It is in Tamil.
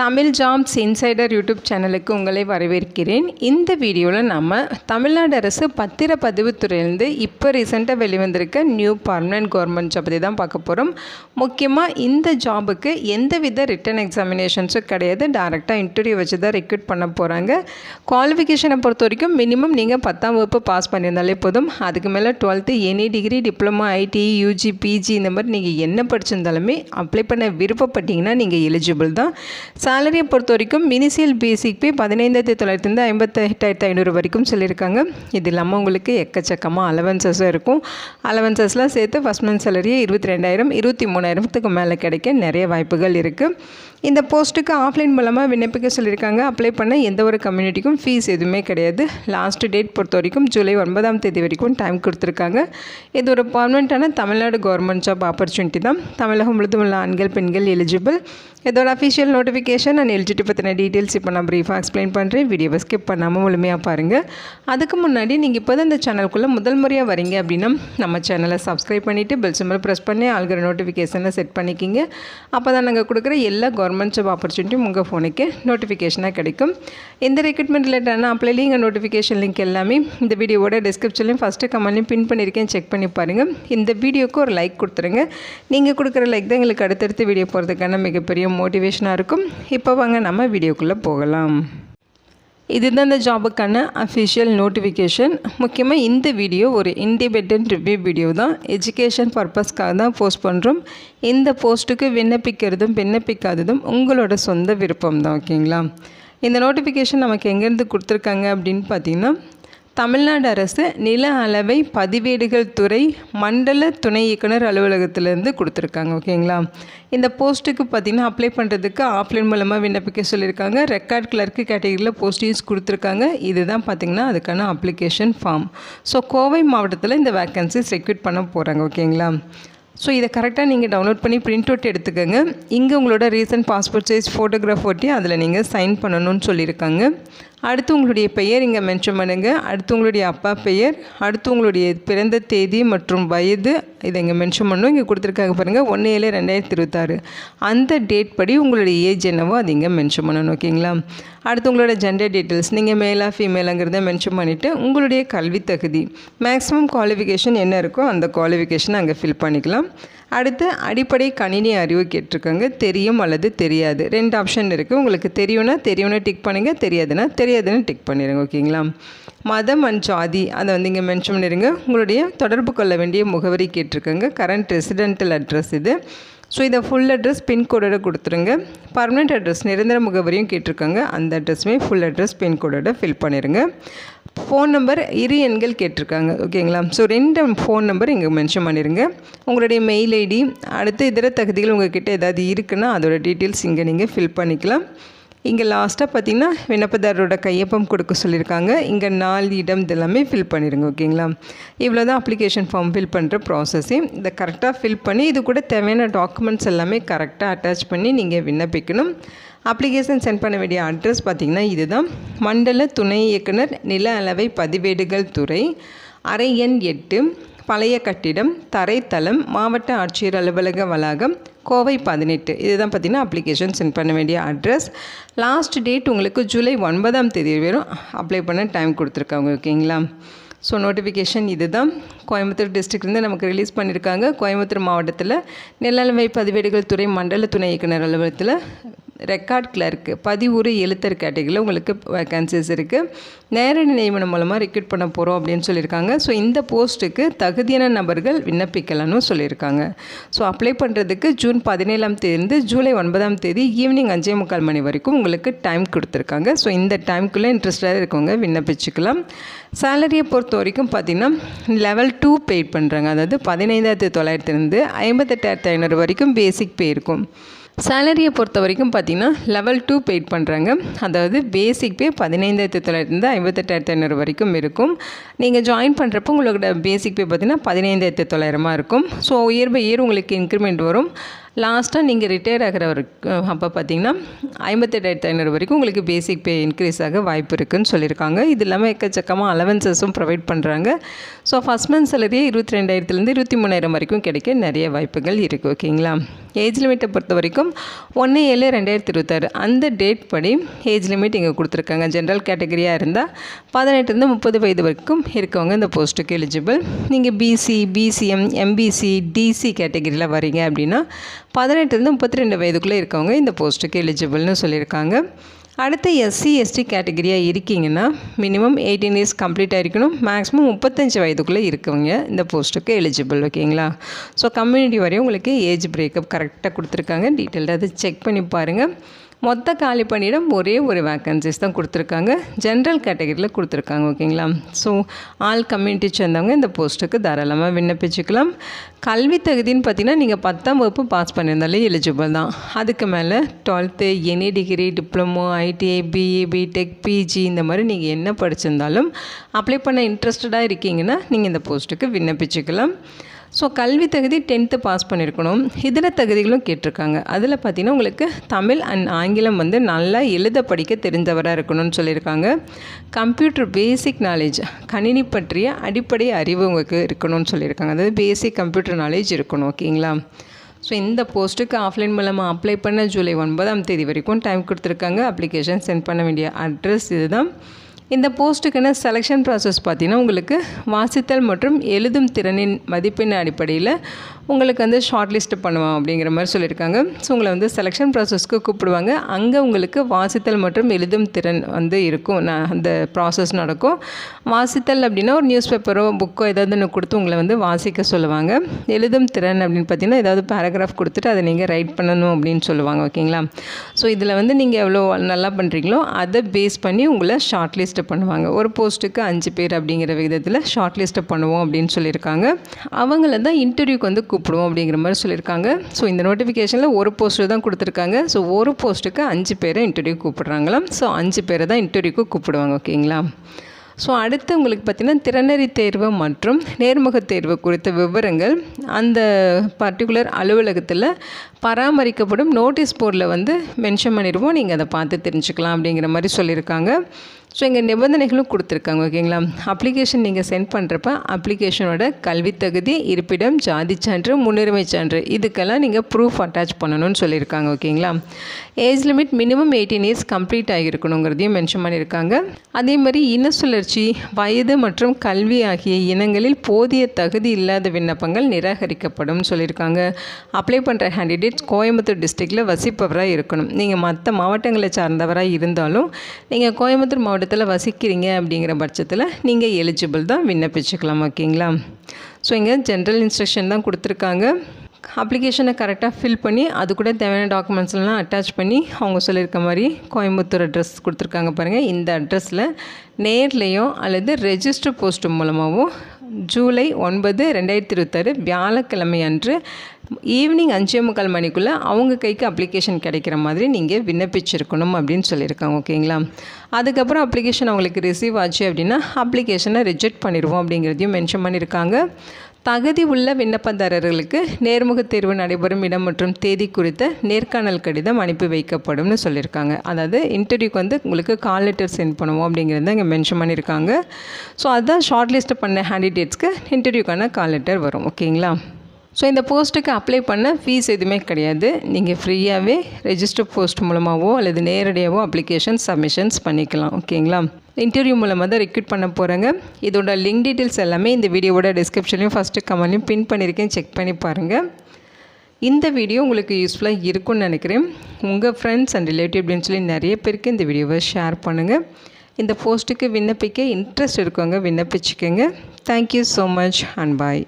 தமிழ் ஜாப்ஸ் இன்சைடர் யூடியூப் சேனலுக்கு உங்களை வரவேற்கிறேன். இந்த வீடியோவில் நம்ம தமிழ்நாடு அரசு பத்திரப்பதிவுத்துறையிலேருந்து இப்போ ரீசெண்டாக வெளிவந்திருக்க நியூ பர்மனெண்ட் கவர்மெண்ட் ஜாப் பற்றி தான் பார்க்க போகிறோம். முக்கியமாக இந்த ஜாபுக்கு எந்தவித ரிட்டன் எக்ஸாமினேஷன்ஸும் கிடையாது. டைரெக்டாக இன்டர்வியூ வச்சு தான் ரெக்ரூட் பண்ண போகிறாங்க. குவாலிஃபிகேஷனை பொறுத்த வரைக்கும் மினிமம் நீங்கள் 10ஆம் வகுப்பு பாஸ் பண்ணியிருந்தாலே போதும். அதுக்கு மேலே 12th any degree, diploma, IT, UG, PG இந்த மாதிரி நீங்கள் என்ன படிச்சிருந்தாலுமே அப்ளை பண்ண விருப்பப்பட்டீங்கன்னா நீங்கள் எலிஜிபிள் தான். சேலரியை பொறுத்த வரைக்கும் இனிஷியல் பேசிக் பே 15,900 58,500 வரைக்கும் சொல்லியிருக்காங்க. இது இல்லாமல் உங்களுக்கு எக்கச்சக்கமாக அலவன்சஸும் இருக்கும். அலவன்சஸ்லாம் சேர்த்து ஃபஸ்ட் மந்த் சேலரியை 22,000 23,000க்கு மேலே கிடைக்க நிறைய வாய்ப்புகள் இருக்குது. இந்த போஸ்ட்டுக்கு ஆஃப்லைன் மூலமாக விண்ணப்பிக்க சொல்லியிருக்காங்க. அப்ளை பண்ண எந்த ஒரு கம்யூனிட்டிக்கும் ஃபீஸ் எதுவுமே கிடையாது. லாஸ்ட் டேட் பொறுத்த வரைக்கும் ஜூலை 9ஆம் தேதி வரைக்கும் டைம் கொடுத்துருக்காங்க. இது ஒரு பர்மனெண்ட்டான தமிழ்நாடு கவர்மெண்ட் ஜாப் ஆப்பர்ச்சுனிட்டி தான். தமிழகம் முழுதும் உள்ள ஆண்கள் பெண்கள் எலிஜிபிள். இதோட அஃபிஷியல் நோட்டிஃபிகேஷன் அண்ட் எலிஜிபிலிட்டி பற்றின டீட்டெயில்ஸ் இப்போ நான் ப்ரீஃபாக எக்ஸ்பிளைன் பண்ணுறேன். வீடியோவை ஸ்கிப் பண்ணாமல் முழுமையாக பாருங்கள். அதுக்கு முன்னாடி நீங்கள் இப்போ தான் இந்த சேனலுக்குள்ளே முதல் முறையாக வரீங்க அப்படின்னா நம்ம சேனலை சப்ஸ்கிரைப் பண்ணிவிட்டு பெல் சிம்பல் ப்ரெஸ் பண்ணி ஆல்கிற நோட்டிஃபிகேஷனை செட் பண்ணிக்கிங்க. அப்போ தான் நாங்கள் கொடுக்குற எல்லா கவர்மெண்ட் ஜாப் ஆப்பர்ச்சுனிட்டியும் உங்கள் ஃபோனுக்கு நோட்டிஃபிகேஷனாக கிடைக்கும். இந்த ரெக்ரூட்மெண்ட் ரிலேட்டான அப்ளை லிங்க் நோட்டிஃபிகேஷன் லிங்க் எல்லாமே இந்த வீடியோவோட டிஸ்கிரிப்ஷன்லையும் ஃபஸ்ட்டு கமெண்ட்லையும் பின் பண்ணியிருக்கேன். செக் பண்ணி பாருங்கள். இந்த வீடியோக்கு ஒரு லைக் கொடுத்துருங்க. நீங்கள் கொடுக்குற லைக் தான் எங்களுக்கு அடுத்தடுத்து வீடியோ போகிறதுக்கான மிகப்பெரிய மோட்டிவேஷனாக இருக்கும். இப்போ வாங்க நம்ம வீடியோக்குள்ளே போகலாம். இதுதான் இந்த ஜாபுக்கான அஃபிஷியல் நோட்டிஃபிகேஷன். முக்கியமாக இந்த வீடியோ ஒரு இண்டிபெண்டன்ட் ரிவ்யூ வீடியோ தான். எஜுகேஷன் பர்பஸ்க்காக தான் போஸ்ட் பண்ணுறோம். இந்த போஸ்ட்டுக்கு விண்ணப்பிக்கிறதும் விண்ணப்பிக்காததும் உங்களோட சொந்த விருப்பம் தான். ஓகேங்களா? இந்த நோட்டிஃபிகேஷன் நமக்கு எங்கேருந்து கொடுத்துருக்காங்க அப்படின்னு பார்த்திங்கன்னா, தமிழ்நாடு அரசு நில அளவை பதிவேடுகள் துறை மண்டல துணை இயக்குனர் அலுவலகத்திலேருந்து கொடுத்துருக்காங்க. ஓகேங்களா? இந்த போஸ்ட்டுக்கு பார்த்திங்கன்னா அப்ளை பண்ணுறதுக்கு ஆஃப்லைன் மூலமாக விண்ணப்பிக்க சொல்லியிருக்காங்க. ரெக்கார்ட் கிளர்க்கு கேட்டகரியில் போஸ்டிங்ஸ் கொடுத்துருக்காங்க. இதுதான் பார்த்திங்கன்னா அதுக்கான அப்ளிகேஷன் ஃபார்ம். ஸோ கோவை மாவட்டத்தில் இந்த வேக்கன்சிஸ் ரெக்ரூட் பண்ண போகிறாங்க. ஓகேங்களா? ஸோ இதை கரெக்டாக நீங்கள் டவுன்லோட் பண்ணி பிரிண்ட் அவுட் எடுத்துக்கோங்க. இங்கே உங்களோட ரீசன்ட் பாஸ்போர்ட் சைஸ் ஃபோட்டோகிராஃப் ஒட்டி அதில் நீங்கள் சைன் பண்ணணும்னு சொல்லியிருக்காங்க. அடுத்து உங்களுடைய பெயர் இங்கே மென்ஷன் பண்ணுங்கள். அடுத்து உங்களுடைய அப்பா பெயர், அடுத்து உங்களுடைய பிறந்த தேதி மற்றும் வயது இதை இங்கே மென்ஷன் பண்ணணும். இங்கே கொடுத்துருக்காங்க பாருங்கள், 1/7/2026 அந்த டேட் படி உங்களுடைய ஏஜ் என்னவோ அது இங்கே மென்ஷன் பண்ணணும். ஓகேங்களா? அடுத்து உங்களோட ஜெண்டர் டீட்டெயில்ஸ், நீங்கள் மேலா ஃபீமேலாங்கிறத மென்ஷன் பண்ணிவிட்டு உங்களுடைய கல்வி தகுதி மேக்ஸிமம் குவாலிஃபிகேஷன் என்ன இருக்கோ அந்த குவாலிஃபிகேஷனை அங்கே ஃபில் பண்ணிக்கலாம். அடுத்து அடிப்படை கணினி அறிவு கேட்டிருக்காங்க. தெரியும் அல்லது தெரியாது 2 ஆப்ஷன் இருக்குது. உங்களுக்கு தெரியும்னா டிக் பண்ணுங்கள், தெரியாதுன்னு டிக் பண்ணிடுங்க. ஓகேங்களா? மதம் அண்ட் ஜாதி அதை இங்கே மென்ஷன் பண்ணிடுங்க. உங்களுடைய தொடர்பு கொள்ள வேண்டிய முகவரி கேட்டிருக்காங்க. கரண்ட் ரெசிடென்டல் அட்ரஸ் இது. ஸோ இதை ஃபுல் அட்ரஸ் பின்கோடோட கொடுத்துருங்க. பர்மனெண்ட் அட்ரஸ் நிரந்தர முகவரியும் கேட்டிருக்காங்க. அந்த அட்ரஸுமே ஃபுல் அட்ரஸ் பின்கோடோட ஃபில் பண்ணிடுங்க. ஃபோன் நம்பர் 2 எண்கள் கேட்டிருக்காங்க. ஓகேங்களா? ஸோ 2 ஃபோன் நம்பர் இங்கே மென்ஷன் பண்ணிடுங்க. உங்களுடைய மெயில் ஐடி, அடுத்து இதர தகுதிகள் உங்கள்கிட்ட ஏதாவது இருக்குன்னா அதோட டீட்டெயில்ஸ் இங்கே நீங்கள் ஃபில் பண்ணிக்கலாம். இங்கே லாஸ்ட்டாக பார்த்திங்கன்னா விண்ணப்பதாரரோட கையொப்பம் கொடுக்க சொல்லியிருக்காங்க. இங்கே 4 இடம் இதெல்லாமே ஃபில் பண்ணிடுங்க. ஓகேங்களா? இவ்வளோ தான் அப்ளிகேஷன் ஃபார்ம் ஃபில் பண்ணுற ப்ராசஸே. இதை கரெக்டாக ஃபில் பண்ணி இது கூட தேவையான டாக்குமெண்ட்ஸ் எல்லாமே கரெக்டாக அட்டாச் பண்ணி நீங்கள் விண்ணப்பிக்கணும். அப்ளிகேஷன் சென்ட் பண்ண வேண்டிய அட்ரஸ் பார்த்திங்கன்னா இதுதான். மண்டல துணை இயக்குனர் நில அளவை பதிவேடுகள் துறை, அறை எண் 8, பழைய கட்டிடம், தரைத்தளம், மாவட்ட ஆட்சியர் அலுவலக வளாகம், கோவை 18. இதுதான் பார்த்திங்கன்னா அப்ளிகேஷன் சென்ட் பண்ண வேண்டிய அட்ரஸ். லாஸ்ட் டேட் உங்களுக்கு ஜூலை 9ஆம் தேதி வரும் அப்ளை பண்ண டைம் கொடுத்துருக்காங்க. ஓகேங்களா? ஸோ நோட்டிஃபிகேஷன் இது தான். கோயம்புத்தூர் டிஸ்ட்ரிக்ட்லேருந்து நமக்கு ரிலீஸ் பண்ணியிருக்காங்க. கோயம்புத்தூர் மாவட்டத்தில் நில அளவை பதிவேடுகள் துறை மண்டல துணை இயக்குனர் அலுவலகத்தில் ரெக்கார்ட் கிளர்க்கு பதிவுறு எழுத்தர் கேட்டகரியில் உங்களுக்கு வேக்கன்சிஸ் இருக்குது. நேரடி நியமனம் மூலமாக ரெக்ரூட் பண்ண போகிறோம் அப்படின்னு சொல்லியிருக்காங்க. ஸோ இந்த போஸ்ட்டுக்கு தகுதியான நபர்கள் விண்ணப்பிக்கலாம்னு சொல்லியிருக்காங்க. ஸோ அப்ளை பண்ணுறதுக்கு ஜூன் 17ஆம் தேதியிலிருந்து ஜூலை 9ஆம் தேதி ஈவினிங் 5:45 மணி வரைக்கும் உங்களுக்கு டைம் கொடுத்துருக்காங்க. ஸோ இந்த டைமுக்குள்ளே இன்ட்ரெஸ்டாக இருக்கவங்க விண்ணப்பிச்சுக்கலாம். சேலரியை பொறுத்த வரைக்கும் பார்த்திங்கன்னா லெவல் 2 பெய்ட் பண்ணுறாங்க. அதாவது 15,900 58,500 வரைக்கும் பேசிக் பே இருக்கும். சேலரியை பொறுத்த வரைக்கும் பார்த்திங்கன்னா லெவல் 2 பெய்ட் பண்ணுறாங்க. அதாவது பேசிக் பே 15,900 58,500 வரைக்கும் இருக்கும். நீங்கள் ஜாயின் பண்ணுறப்போ உங்களோட பேசிக் பே பார்த்திங்கன்னா 15,900 இருக்கும். ஸோ இயர் பை இயர் உங்களுக்கு இன்க்ரிமெண்ட் வரும். லாஸ்ட்டாக நீங்கள் ரிட்டையர் ஆகிற அப்போ பார்த்தீங்கன்னா 58,500 வரைக்கும் உங்களுக்கு பேசிக் பே இன்க்ரீஸ் ஆக வாய்ப்பு இருக்குதுன்னு சொல்லியிருக்காங்க. இது இல்லாமல் எக்கச்சக்கமாக அலவன்சஸும் ப்ரொவைட் பண்ணுறாங்க. ஸோ ஃபஸ்ட் மந்த் சேலரியே 22,000 23,000 வரைக்கும் கிடைக்க நிறைய வாய்ப்புகள் இருக்குது. ஓகேங்களா? ஏஜ் லிமிட்டை பொறுத்த வரைக்கும் 1/7/2026 அந்த டேட் படி ஏஜ் லிமிட் இங்கே கொடுத்துருக்காங்க. ஜென்ரல் கேட்டகரியாக இருந்தால் 18 30 வயது வரைக்கும் இருக்கவங்க இந்த போஸ்ட்டுக்கு எலிஜிபிள். நீங்கள் பிசி, பிசிஎம், எம்பிசி, டிசி கேட்டகரியில் வரீங்க அப்படின்னா 18 32 வயதுக்குள்ளே இருக்கவங்க இந்த போஸ்ட்டுக்கு எலிஜிபிள்னு சொல்லியிருக்காங்க. அடுத்து எஸ்சி எஸ்டி கேட்டகரியாக இருக்கீங்கன்னா மினிமம் 18 இயர்ஸ் கம்ப்ளீட் ஆகிருக்கணும். மேக்ஸிமம் 35 வயதுக்குள்ளே இருக்கவங்க இந்த போஸ்ட்டுக்கு எலிஜிபிள். ஓகேங்களா? ஸோ கம்யூனிட்டி வரையும் உங்களுக்கு ஏஜ் பிரேக்கப் கரெக்டாக கொடுத்துருக்காங்க. டீட்டெயில்டாக அதை செக் பண்ணி பாருங்கள். மொத்த காலி பணியிடம் ஒரே ஒரு வேக்கன்சிஸ் தான் கொடுத்துருக்காங்க. ஜென்ரல் கேட்டகரியில் கொடுத்துருக்காங்க. ஓகேங்களா? ஸோ ஆல் கம்யூனிட்டி சேர்ந்தவங்க இந்த போஸ்ட்டுக்கு தாராளமாக விண்ணப்பிச்சுக்கலாம். கல்வி தகுதின்னு பார்த்தீங்கன்னா நீங்கள் 10ஆம் வகுப்பு பாஸ் பண்ணியிருந்தாலே எலிஜிபிள் தான். அதுக்கு மேலே 12th, any degree, diploma, ITI, BA, BTech, PG இந்த மாதிரி நீங்கள் என்ன படிச்சிருந்தாலும் அப்ளை பண்ண இன்ட்ரெஸ்டடாக இருக்கீங்கன்னா நீங்கள் இந்த போஸ்ட்டுக்கு விண்ணப்பிச்சுக்கலாம். ஸோ கல்வி தகுதி 10th பாஸ் பண்ணியிருக்கணும். இதர தகுதிகளும் கேட்டிருக்காங்க. அதில் பார்த்திங்கன்னா உங்களுக்கு தமிழ் அண்ட் ஆங்கிலம் நல்லா எழுத படிக்க தெரிந்தவராக இருக்கணும்னு சொல்லியிருக்காங்க. கம்ப்யூட்டர் பேசிக் நாலேஜ், கணினி பற்றிய அடிப்படை அறிவு உங்களுக்கு இருக்கணும்னு சொல்லியிருக்காங்க. அதாவது பேசிக் கம்ப்யூட்டர் நாலேஜ் இருக்கணும். ஓகேங்களா? ஸோ இந்த போஸ்ட்டுக்கு ஆஃப்லைன் மூலமாக அப்ளை பண்ண ஜூலை 9ஆம் தேதி வரைக்கும் டைம் கொடுத்துருக்காங்க. அப்ளிகேஷன் சென்ட் பண்ண வேண்டிய அட்ரஸ் இதுதான். இந்த போஸ்ட்டுக்கான செலெக்ஷன் ப்ராசஸ் பார்த்திங்கன்னா உங்களுக்கு வாசித்தல் மற்றும் எழுதும் திறனின் மதிப்பெண் அடிப்படையில் உங்களுக்கு ஷார்ட் லிஸ்ட் பண்ணுவோம் அப்படிங்கிற மாதிரி சொல்லியிருக்காங்க. ஸோ உங்களை செலெக்ஷன் ப்ராசஸ்க்கு கூப்பிடுவாங்க. அங்கே உங்களுக்கு வாசித்தல் மற்றும் எழுதும் திறன் இருக்கும். அந்த ப்ராசஸ் நடக்கும். வாசித்தல் அப்படின்னா ஒரு நியூஸ் பேப்பரோ புக்கோ ஏதாவது ஒன்று கொடுத்து உங்களை வாசிக்க சொல்லுவாங்க. எழுதும் திறன் அப்படின்னு பார்த்தீங்கன்னா ஏதாவது பேராகிராஃப் கொடுத்துட்டு அதை நீங்கள் ரைட் பண்ணணும் அப்படின்னு சொல்லுவாங்க. ஓகேங்களா? ஸோ இதில் நீங்கள் எவ்வளோ நல்லா பண்ணுறீங்களோ அதை பேஸ் பண்ணி உங்களை ஷார்ட் லிஸ்ட் பண்ணுவாங்க. ஒரு போஸ்ட்டுக்கு 5 பேர் அப்படிங்கிற விதத்தில் ஷார்ட் லிஸ்ட்டை பண்ணுவோம் அப்படின்னு சொல்லியிருக்காங்க. அவங்கள தான் இன்டர்வியூக்கு கூப்பிடுவோம் அப்படிங்கிற மாதிரி சொல்லியிருக்காங்க. ஸோ இந்த நோட்டிஃபிகேஷனில் ஒரு போஸ்ட்டு தான் கொடுத்துருக்காங்க. ஸோ ஒரு போஸ்ட்டுக்கு 5 பேரை இன்டர்வியூ கூப்பிட்றாங்களாம். ஸோ 5 பேரை தான் இன்டர்வியூக்கு கூப்பிடுவாங்க. ஓகேங்களா? ஸோ அடுத்து உங்களுக்கு பார்த்திங்கன்னா திறனறி தேர்வு மற்றும் நேர்முகத் தேர்வு குறித்த விவரங்கள் அந்த பர்டிகுலர் அலுவலகத்தில் பராமரிக்கப்படும் நோட்டீஸ் போர்டில் மென்ஷன் பண்ணிடுவோம். நீங்கள் அதை பார்த்து தெரிஞ்சுக்கலாம் அப்படிங்கிற மாதிரி சொல்லியிருக்காங்க. ஸோ இங்கே நிபந்தனைகளும் கொடுத்துருக்காங்க. ஓகேங்களா? அப்ளிகேஷன் நீங்கள் சென்ட் பண்ணுறப்ப அப்ளிகேஷனோட கல்வி தகுதி, இருப்பிடம், ஜாதி சான்று, முன்னுரிமை சான்று இதுக்கெல்லாம் நீங்கள் ப்ரூஃப் அட்டாச் பண்ணணும்னு சொல்லியிருக்காங்க. ஓகேங்களா? Age limit minimum 18 years complete ஆகியிருக்கணுங்கிறதையும் மென்ஷன் பண்ணியிருக்காங்க. அதே மாதிரி இன சுழற்சி, வயது மற்றும் கல்வி ஆகிய இனங்களில் போதிய தகுதி இல்லாத விண்ணப்பங்கள் நிராகரிக்கப்படும் சொல்லியிருக்காங்க. அப்ளை பண்ணுற கேண்டிடேட்ஸ் கோயம்புத்தூர் டிஸ்ட்ரிக்டில் வசிப்பவராக இருக்கணும். நீங்கள் மற்ற மாவட்டங்களை சார்ந்தவராக இருந்தாலும் நீங்கள் கோயம்புத்தூர் மாவட்டத்தில் வசிக்கிறீங்க அப்படிங்கிற பட்சத்தில் நீங்கள் எலிஜிபிள் தான், விண்ணப்பிச்சுக்கலாம். ஓகேங்களா? ஸோ இங்கே ஜென்ரல் இன்ஸ்ட்ரக்ஷன் தான் கொடுத்துருக்காங்க. அப்ளிகேஷனை கரெக்டாக ஃபில் பண்ணி அது கூட தேவையான டாக்குமெண்ட்ஸ்லாம் அட்டாச் பண்ணி அவங்க சொல்லியிருக்க மாதிரி கோயம்புத்தூர் அட்ரஸ் கொடுத்துருக்காங்க பாருங்கள். இந்த அட்ரஸில் நேர்லேயோ அல்லது ரெஜிஸ்டர் போஸ்ட் மூலமாகவோ ஜூலை 9, 2026 வியாழக்கிழமை அன்று ஈவினிங் 5:45 மணிக்குள்ளே அவங்க கைக்கு அப்ளிகேஷன் கிடைக்கிற மாதிரி நீங்கள் விண்ணப்பிச்சிருக்கணும் அப்படின்னு சொல்லியிருக்காங்க. ஓகேங்களா? அதுக்கப்புறம் அப்ளிகேஷன் அவங்களுக்கு ரிசீவ் ஆச்சு அப்படின்னா அப்ளிகேஷனை ரிஜெக்ட் பண்ணிடுவோம் அப்படிங்கிறதையும் மென்ஷன் பண்ணியிருக்காங்க. தகுதி உள்ள விண்ணப்பதாரர்களுக்கு நேர்முகத் தேர்வு நடைபெறும் இடம் மற்றும் தேதி குறித்த நேர்காணல் கடிதம் அனுப்பி வைக்கப்படும்னு சொல்லியிருக்காங்க. அதாவது இன்டர்வியூக்கு உங்களுக்கு கால் லெட்டர் சென்ட் பண்ணுவோம் அப்படிங்கிறத இங்கே மென்ஷன் பண்ணியிருக்காங்க. ஸோ அதுதான் ஷார்ட் லிஸ்ட் பண்ண கேண்டிடேட்ஸ்க்கு இன்டர்வியூக்கான கால் லெட்டர் வரும். ஓகேங்களா? ஸோ இந்த போஸ்ட்டுக்கு அப்ளை பண்ண ஃபீஸ் எதுவுமே கிடையாது. நீங்கள் ஃப்ரீயாகவே ரெஜிஸ்டர் போஸ்ட் மூலமாகவோ அல்லது நேரடியாகவோ அப்ளிகேஷன் சப்மிஷன்ஸ் பண்ணிக்கலாம். ஓகேங்களா? இன்டர்வியூ மூலமாக தான் ரெக்ரூட் பண்ண போகிறாங்க. இதோட லிங்க் டீட்டெயில்ஸ் எல்லாமே இந்த வீடியோவோட டிஸ்கிரிப்ஷன்லையும் ஃபஸ்ட்டு கமெண்ட்லையும் பின் பண்ணியிருக்கேன். செக் பண்ணி பாருங்கள். இந்த வீடியோ உங்களுக்கு யூஸ்ஃபுல்லாக இருக்கும்னு நினைக்கிறேன். உங்கள் ஃப்ரெண்ட்ஸ் அண்ட் ரிலேட்டிவ் அப்படின்னு சொல்லி நிறைய பேருக்கு இந்த வீடியோவை ஷேர் பண்ணுங்கள். இந்த போஸ்ட்டுக்கு விண்ணப்பிக்க இன்ட்ரெஸ்ட் இருக்கவங்க விண்ணப்பிச்சுக்கோங்க. Thank you so much and bye.